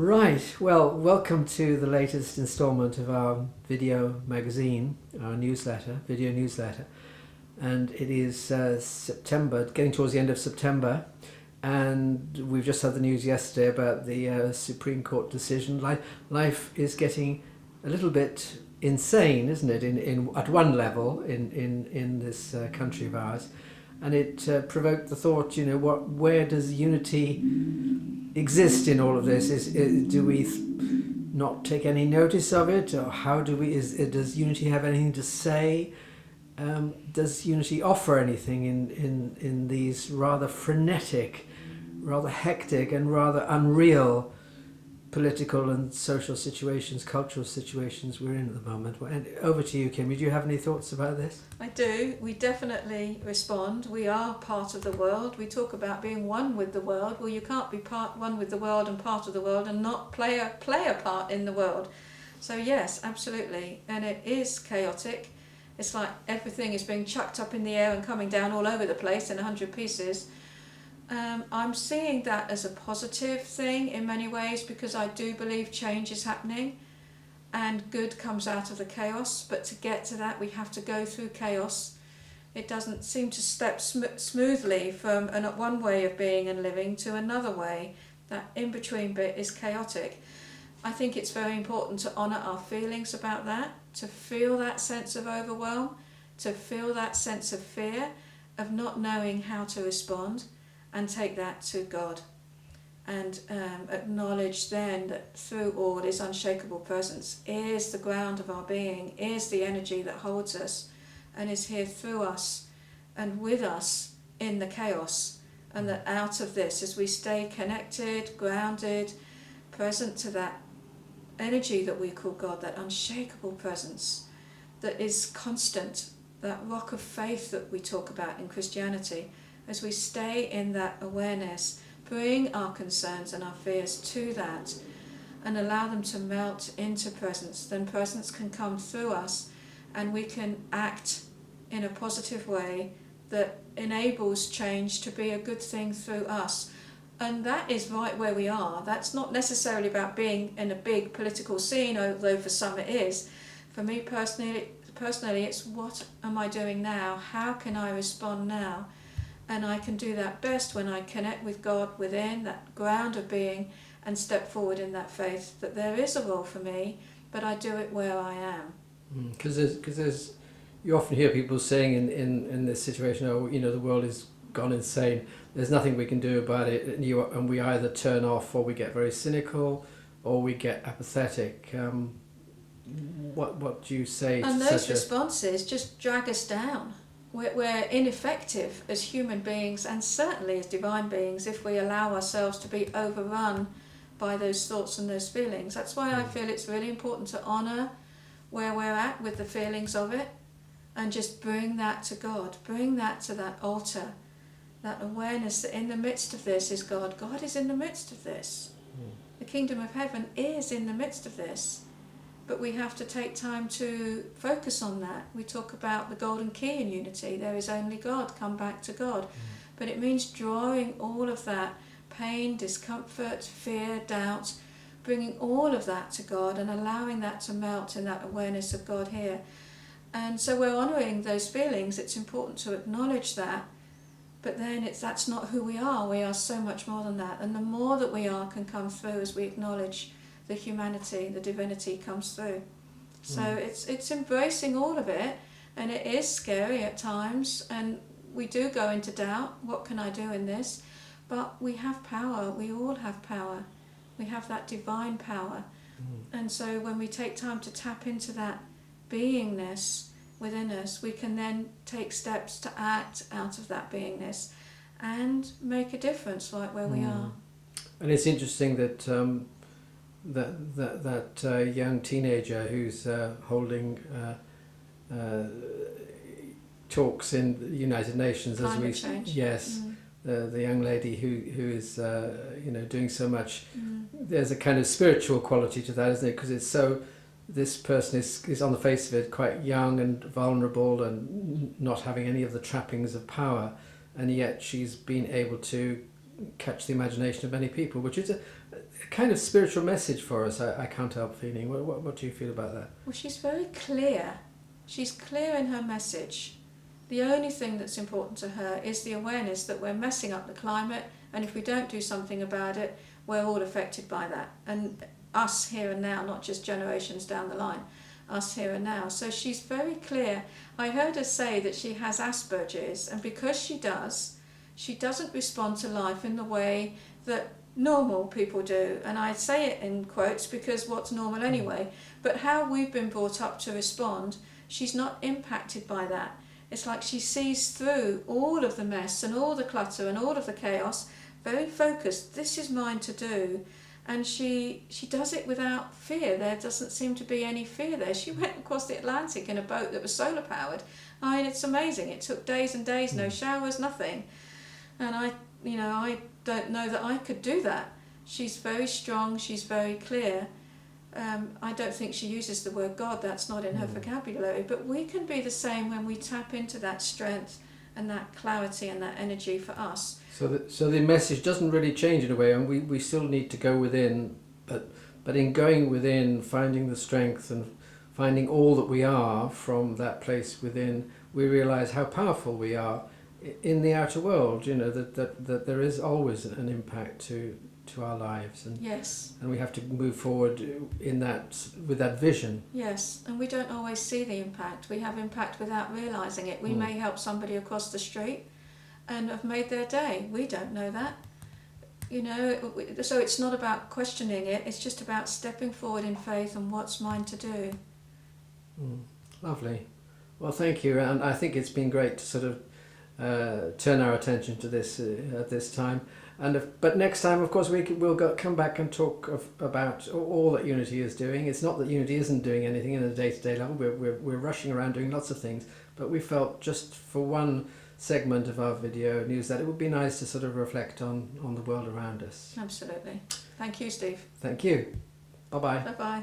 Right, well, welcome to the latest instalment of our video magazine, our newsletter, video newsletter. And it is September, getting towards the end of September. And we've just had the news yesterday about the Supreme Court decision. Life is getting a little bit insane, isn't it, at one level in this country of ours. And it provoked the thought, where does unity exist in all of this? Do we not take any notice of it, or how do we? Does unity have anything to say? Does unity offer anything in these rather frenetic, rather hectic, and rather unreal political and social situations, cultural situations we're in at the moment? And over to you, Kimerie. Do you have any thoughts about this? I do. We definitely respond. We are part of the world. We talk about being one with the world. Well, you can't be one with the world and part of the world and not play a part in the world. So yes, absolutely. And it is chaotic. It's like everything is being chucked up in the air and coming down all over the place in 100 pieces. I'm seeing that as a positive thing in many ways, because I do believe change is happening and good comes out of the chaos. But to get to that, we have to go through chaos. It doesn't seem to step smoothly from one way of being and living to another way. That in-between bit is chaotic. I think it's very important to honour our feelings about that, to feel that sense of overwhelm, to feel that sense of fear, of not knowing how to respond, and take that to God. And acknowledge then that through all, this unshakable presence is the ground of our being, is the energy that holds us, and is here through us and with us in the chaos. And that out of this, as we stay connected, grounded, present to that energy that we call God, that unshakable presence that is constant, that rock of faith that we talk about in Christianity, as we stay in that awareness, bring our concerns and our fears to that and allow them to melt into presence, then presence can come through us and we can act in a positive way that enables change to be a good thing through us. And that is right where we are. That's not necessarily about being in a big political scene, although for some it is. For me personally, it's what am I doing now? How can I respond now? And I can do that best when I connect with God within that ground of being and step forward in that faith that there is a role for me, but I do it where I am. Because there's you often hear people saying in this situation, the world is gone insane. There's nothing we can do about it, and we either turn off, or we get very cynical, or we get apathetic. What do you say? And those responses just drag us down. We're ineffective as human beings, and certainly as divine beings, if we allow ourselves to be overrun by those thoughts and those feelings. That's why I feel it's really important to honour where we're at with the feelings of it, and just bring that to God, bring that to that altar, that awareness that in the midst of this is God. God is in the midst of this. The kingdom of heaven is in the midst of this. But we have to take time to focus on that. We talk about the golden key in unity. There is only God. Come back to God. But it means drawing all of that pain, discomfort, fear, doubt, bringing all of that to God and allowing that to melt in that awareness of God here. And so we're honouring those feelings. It's important to acknowledge that. But then that's not who we are. We are so much more than that. And the more that we are can come through as we acknowledge the humanity, the divinity comes through. So it's embracing all of it, and it is scary at times, and we do go into doubt. What can I do in this? But we have power. We all have power. We have that divine power. And so when we take time to tap into that beingness within us, we can then take steps to act out of that beingness and make a difference right where we are. And it's interesting that that young teenager who's holding talks in the United Nations Climate change. Yes, the young lady who is doing so much. There's a kind of spiritual quality to that, isn't it? Because it's so. This person is on the face of it quite young and vulnerable and not having any of the trappings of power, and yet she's been able to catch the imagination of many people, which is a kind of spiritual message for us. I can't help feeling. What do you feel about that? Well, she's very clear. She's clear in her message. The only thing that's important to her is the awareness that we're messing up the climate, and if we don't do something about it, we're all affected by that. And us here and now, not just generations down the line, us here and now. So she's very clear. I heard her say that she has Asperger's, and because she doesn't respond to life in the way that normal people do. And I say it in quotes because what's normal anyway? But how we've been brought up to respond, she's not impacted by that. It's like she sees through all of the mess and all the clutter and all of the chaos, very focused. This is mine to do. And she does it without fear. There doesn't seem to be any fear there. She went across the Atlantic in a boat that was solar powered. I mean, it's amazing. It took days and days, no showers, nothing. And I don't know that I could do that. She's very strong. She's very clear. I don't think she uses the word God. That's not in her vocabulary. But we can be the same when we tap into that strength and that clarity and that energy for us. So the message doesn't really change in a way, and we still need to go within, but in going within, finding the strength and finding all that we are from that place within, we realise how powerful we are in the outer world. You know, that there is always an impact to our lives, and yes, and we have to move forward in that with that vision. Yes, and we don't always see the impact. We have impact without realising it. We may help somebody across the street and have made their day. We don't know that. You know, so it's not about questioning it, it's just about stepping forward in faith and what's mine to do. Lovely. Well, thank you, and I think it's been great to sort of turn our attention to this at this time. But next time, of course, we'll come back and talk about all that Unity is doing. It's not that Unity isn't doing anything in a day-to-day level. We're rushing around doing lots of things, but we felt just for one segment of our video newsletter, it would be nice to sort of reflect on the world around us. Absolutely. Thank you, Steve. Thank you. Bye-bye. Bye-bye.